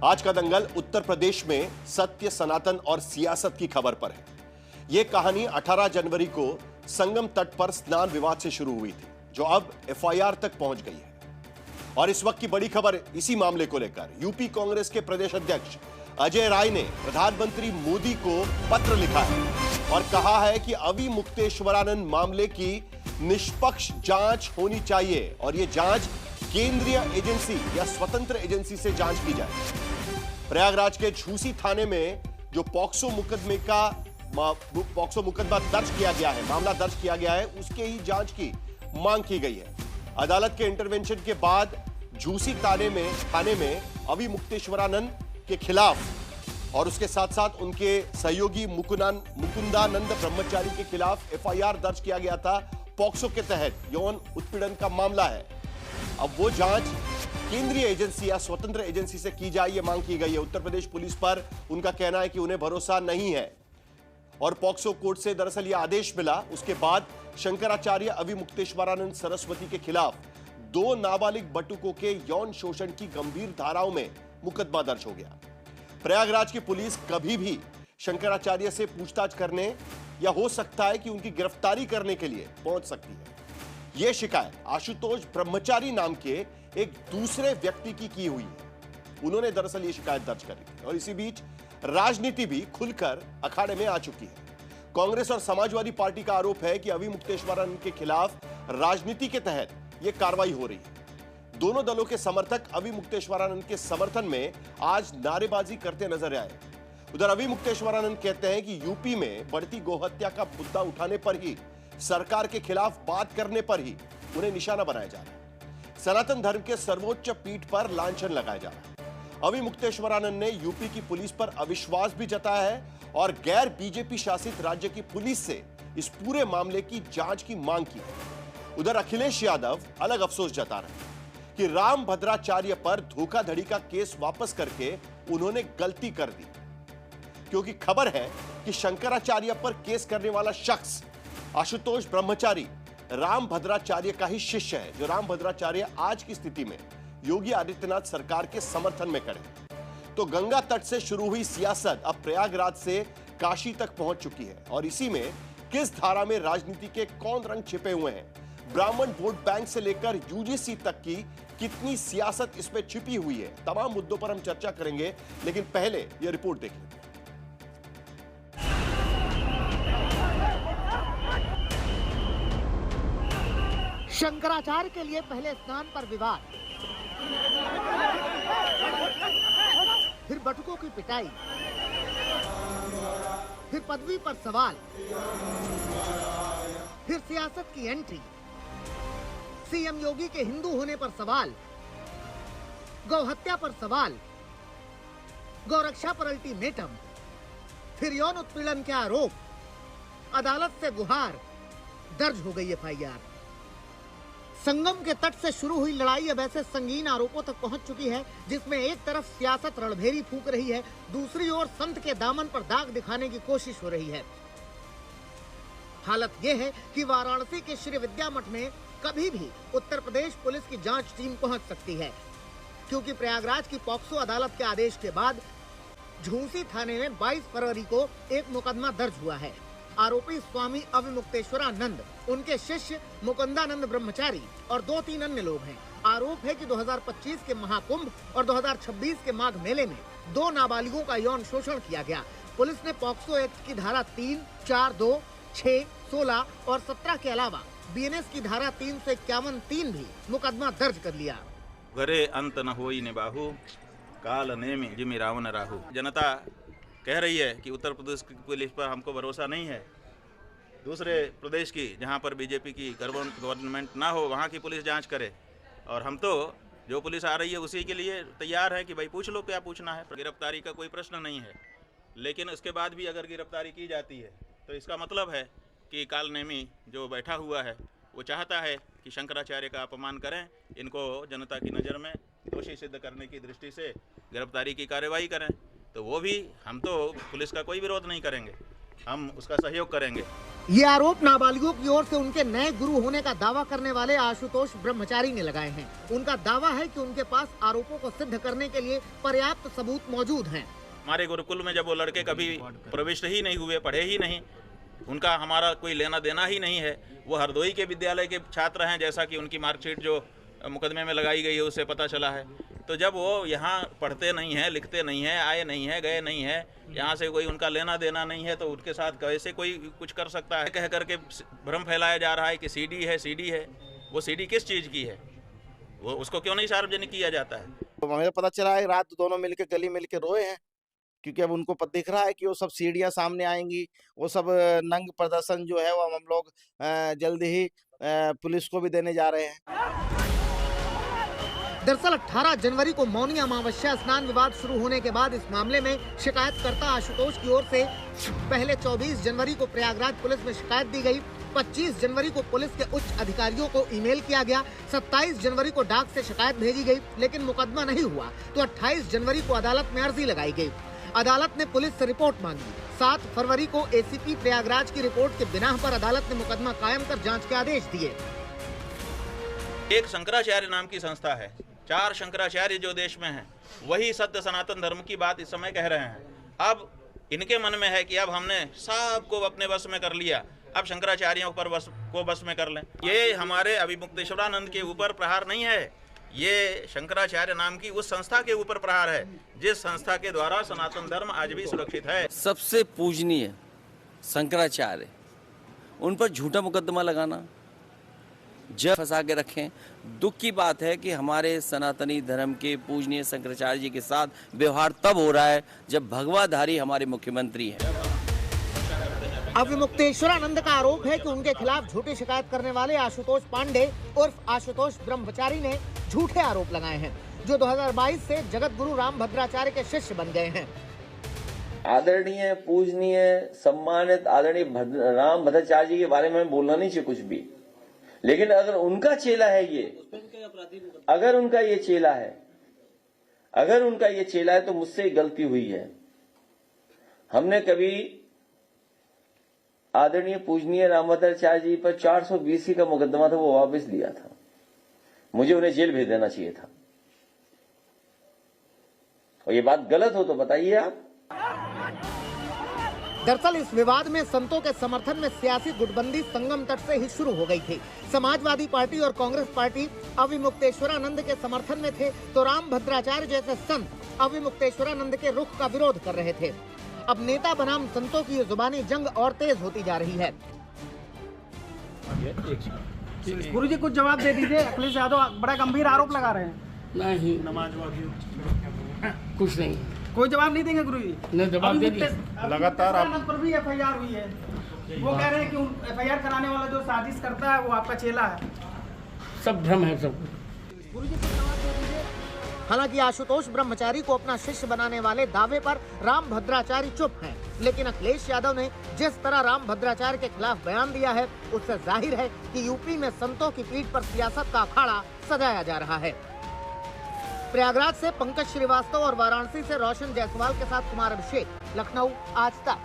आज का दंगल उत्तर प्रदेश में सत्य, सनातन और सियासत की खबर पर है। यह कहानी 18 जनवरी को संगम तट पर स्नान विवाद से शुरू हुई थी, जो अब एफआईआर तक पहुंच गई है। और इस वक्त की बड़ी खबर इसी मामले को लेकर यूपी कांग्रेस के प्रदेश अध्यक्ष अजय राय ने प्रधानमंत्री मोदी को पत्र लिखा है और कहा है कि अविमुक्तेश्वरानंद मामले की निष्पक्ष जांच होनी चाहिए और यह जांच केंद्रीय एजेंसी या स्वतंत्र एजेंसी से जांच की जाए। प्रयागराज के झूसी थाने में जो पॉक्सो मुकदमा दर्ज किया गया है, मामला दर्ज किया गया है, उसके ही जांच की मांग की गई है। अदालत के इंटरवेंशन के बाद झूसी थाने में अविमुक्तेश्वरानंद के खिलाफ और उसके साथ साथ उनके सहयोगी मुकुंदानंद ब्रह्मचारी के खिलाफ एफआईआर दर्ज किया गया था। पॉक्सो के तहत यौन उत्पीड़न का मामला है। अब वो जांच केंद्रीय एजेंसी या स्वतंत्र एजेंसी से की जाए, ये मांग की गई है। उत्तर प्रदेश पुलिस पर उनका कहना है कि उन्हें भरोसा नहीं है और पॉक्सो कोर्ट से दरअसल यह आदेश मिला। उसके बाद शंकराचार्य अविमुक्तेश्वरानंद सरस्वती के खिलाफ 2 नाबालिग बटुकों के यौन शोषण की गंभीर धाराओं में मुकदमा दर्ज हो गया। प्रयागराज की पुलिस कभी भी शंकराचार्य से पूछताछ करने या हो सकता है कि उनकी गिरफ्तारी करने के लिए पहुंच सकती है। यह शिकायत आशुतोष ब्रह्मचारी नाम के एक दूसरे व्यक्ति की हुई है। उन्होंने दरअसल यह शिकायत दर्ज करी और इसी बीच राजनीति भी खुलकर अखाड़े में आ चुकी है। कांग्रेस और समाजवादी पार्टी का आरोप है कि अविमुक्तेश्वरानंद के खिलाफ राजनीति के तहत यह कार्रवाई हो रही है। दोनों दलों के समर्थक अविमुक्तेश्वरानंद के समर्थन में आज नारेबाजी करते नजर आए। उधर अविमुक्तेश्वरानंद कहते हैं कि यूपी में बढ़ती गोहत्या का मुद्दा उठाने पर ही, सरकार के खिलाफ बात करने पर ही उन्हें निशाना बनाया जा रहा है। सनातन धर्म के सर्वोच्च पीठ पर लांछन लगाया जा रहा है। अविमुक्तेश्वरानंद ने यूपी की पुलिस पर अविश्वास भी जताया है और गैर बीजेपी शासित राज्य की पुलिस से इस पूरे मामले की जांच की मांग की है। उधर अखिलेश यादव अलग अफसोस जता रहे हैं कि राम भद्राचार्य पर धोखाधड़ी का केस वापस करके उन्होंने गलती कर दी, क्योंकि खबर है कि शंकराचार्य पर केस करने वाला शख्स आशुतोष ब्रह्मचारी राम भद्राचार्य का ही शिष्य है, जो राम भद्राचार्य आज की स्थिति में योगी आदित्यनाथ सरकार के समर्थन में खड़े। तो गंगा तट से शुरू हुई सियासत अब प्रयागराज से काशी तक पहुंच चुकी है और इसी में किस धारा में राजनीति के कौन रंग छिपे हुए हैं, ब्राह्मण वोट बैंक से लेकर यूजीसी तक की कितनी सियासत इसमें छिपी हुई है, तमाम मुद्दों पर हम चर्चा करेंगे। लेकिन पहले यह रिपोर्ट देख लें। शंकराचार्य के लिए पहले स्नान पर विवाद, फिर बटुकों की पिटाई, फिर पदवी पर सवाल, फिर सियासत की एंट्री, सीएम योगी के हिंदू होने पर सवाल, गौहत्या पर सवाल, गौरक्षा पर अल्टीमेटम, फिर यौन उत्पीड़न के आरोप, अदालत से गुहार, दर्ज हो गई एफआईआर। संगम के तट से शुरू हुई लड़ाई अब ऐसे संगीन आरोपों तक पहुंच चुकी है जिसमें एक तरफ सियासत रणभेरी फूंक रही है, दूसरी ओर संत के दामन पर दाग दिखाने की कोशिश हो रही है। हालत यह है कि वाराणसी के श्री विद्या मठ में कभी भी उत्तर प्रदेश पुलिस की जांच टीम पहुंच सकती है, क्योंकि प्रयागराज की पॉक्सो अदालत के आदेश के बाद झूसी थाने में 22 फरवरी को एक मुकदमा दर्ज हुआ है। आरोपी स्वामी अविमुक्तेश्वरानंद, उनके शिष्य मुकुंदानंद ब्रह्मचारी और 2-3 अन्य लोग हैं। आरोप है कि 2025 के महाकुंभ और 2026 के माघ मेले में 2 नाबालिगों का यौन शोषण किया गया। पुलिस ने पॉक्सो एक्ट की धारा 3, 4, 2, 6, 16 और 17 के अलावा बीएनएस की धारा 351(3) भी मुकदमा दर्ज कर लिया। घरे अंत न होई ने बाहु, काल नेमि जिमि रावण राहु। जनता कह रही है कि उत्तर प्रदेश की पुलिस पर हमको भरोसा नहीं है। दूसरे प्रदेश की, जहां पर बीजेपी की गवर्नमेंट ना हो, वहां की पुलिस जांच करे और हम तो जो पुलिस आ रही है उसी के लिए तैयार है कि भाई पूछ लो क्या पूछना है। गिरफ्तारी का कोई प्रश्न नहीं है, लेकिन उसके बाद भी अगर गिरफ्तारी की जाती है तो इसका मतलब है कि काल नेमी जो बैठा हुआ है वो चाहता है कि शंकराचार्य का अपमान करें, इनको जनता की नज़र में दोषी सिद्ध करने की दृष्टि से गिरफ्तारी की कार्रवाई करें। तो वो भी, हम तो पुलिस का कोई विरोध नहीं करेंगे, हम उसका सहयोग करेंगे। ये आरोप नाबालिगों की ओर से उनके नए गुरु होने का दावा करने वाले आशुतोष ब्रह्मचारी ने लगाए हैं। उनका दावा है कि उनके पास आरोपों को सिद्ध करने के लिए पर्याप्त सबूत मौजूद हैं। हमारे गुरुकुल में जब वो लड़के कभी प्रविष्ट ही नहीं हुए, पढ़े ही नहीं, उनका हमारा कोई लेना देना ही नहीं है। वो हरदोई के विद्यालय के छात्र हैं, जैसा कि उनकी मार्कशीट जो मुकदमे में लगाई गई है उससे पता चला है। तो जब वो यहाँ पढ़ते नहीं हैं, लिखते नहीं हैं, आए नहीं हैं, गए नहीं हैं, यहाँ से कोई उनका लेना देना नहीं है, तो उनके साथ कैसे कोई कुछ कर सकता है? कह करके भ्रम फैलाया जा रहा है कि सीडी है, सीडी है। वो सीडी किस चीज़ की है? वो उसको क्यों नहीं सार्वजनिक किया जाता है? तो हमें पता चला है रात दोनों मिलके गली मिलके रोए हैं, क्योंकि अब उनको दिख रहा है कि वो सब सीढ़ियां सामने आएंगी। वो सब नंग प्रदर्शन जो है वो हम लोग जल्द ही पुलिस को भी देने जा रहे हैं। दरअसल 18 जनवरी को मौनी अमावस्या स्नान विवाद शुरू होने के बाद इस मामले में शिकायतकर्ता आशुतोष की ओर से पहले 24 जनवरी को प्रयागराज पुलिस में शिकायत दी गई। 25 जनवरी को पुलिस के उच्च अधिकारियों को ईमेल किया गया। 27 जनवरी को डाक से शिकायत भेजी गई, लेकिन मुकदमा नहीं हुआ। तो 28 जनवरी को अदालत में अर्जी लगाई गई। अदालत ने पुलिस से रिपोर्ट मांगी। 7 फरवरी को एसीपी प्रयागराज की रिपोर्ट के बिना पर अदालत ने मुकदमा कायम कर जांच के आदेश दिए। एक शंकराचार्य नाम की संस्था है, 4 शंकराचार्य जो देश में हैं, वही सत्य सनातन धर्म की बात इस समय कह रहे हैं। अब इनके मन में है कि अब हमने सबको अपने वश में कर लिया, अब शंकराचार्यों पर बस में कर लें। ये हमारे अभिमुक्तेश्वरानंद के ऊपर प्रहार नहीं है, ये शंकराचार्य नाम की उस संस्था के ऊपर प्रहार है, जिस संस्था के द्वारा सनातन धर्म आज भी सुरक्षित है। सबसे पूजनीय शंकराचार्य, उन पर झूठा मुकदमा लगाना, जब फंसा के रखें। दुख की बात है कि हमारे सनातनी धर्म के पूजनीय शंकराचार्य जी के साथ व्यवहार तब हो रहा है जब भगवाधारी हमारे मुख्यमंत्री हैं। अभिमुक्तेश्वरानंद का आरोप है कि उनके खिलाफ झूठी शिकायत करने वाले आशुतोष पांडे उर्फ आशुतोष ब्रह्मचारी ने झूठे आरोप लगाए हैं, जो 2022 से जगत गुरु राम भद्राचार्य के शिष्य बन गए हैं। आदरणीय, पूजनीय, सम्मानित आदरणीय राम भद्राचार्य जी के बारे में बोलना नहीं चाहिए कुछ भी, लेकिन अगर उनका चेला है ये, अगर उनका ये चेला है तो मुझसे गलती हुई है। हमने कभी आदरणीय पूजनीय राम भद्राचार्य जी पर 420 का मुकदमा था, वो वापस लिया था। मुझे उन्हें जेल भेज देना चाहिए था। और ये बात गलत हो तो बताइए आप। दरअसल इस विवाद में संतों के समर्थन में सियासी गुटबंदी संगम तट से ही शुरू हो गई थी। समाजवादी पार्टी और कांग्रेस पार्टी अभिमुक्तेश्वरानंद के समर्थन में थे, तो राम भद्राचार्य जैसे संत अभिमुक्तेश्वरानंद के रुख का विरोध कर रहे थे। अब नेता बनाम संतों की ये जुबानी जंग और तेज होती जा रही है। गुरु जी कुछ जवाब दे दीजिए। अखिलेश यादव बड़ा गंभीर आरोप लगा रहे हैं। नहीं, कुछ नहीं, कोई जवाब नहीं देंगे गुरु जी? नहीं, जवाब दे दिए। लगातार आप पर भी FIR हुई है। वो कह रहे हैं कि FIR कराने वाला जो साजिश करता है वो आपका चेला है। सब भ्रम है सब। गुरु जी कुछ जवाब दे दीजिए। हालांकि आशुतोष ब्रह्मचारी को अपना शिष्य बनाने वाले दावे पर राम भद्राचार्य चुप हैं, लेकिन अखिलेश यादव ने जिस तरह राम भद्राचार्य के खिलाफ बयान दिया है, उससे जाहिर है कि यूपी में संतों की पीठ पर सियासत का अखाड़ा सजाया जा रहा है। प्रयागराज से पंकज श्रीवास्तव और वाराणसी से रोशन जायसवाल के साथ कुमार अभिषेक, लखनऊ, आज तक।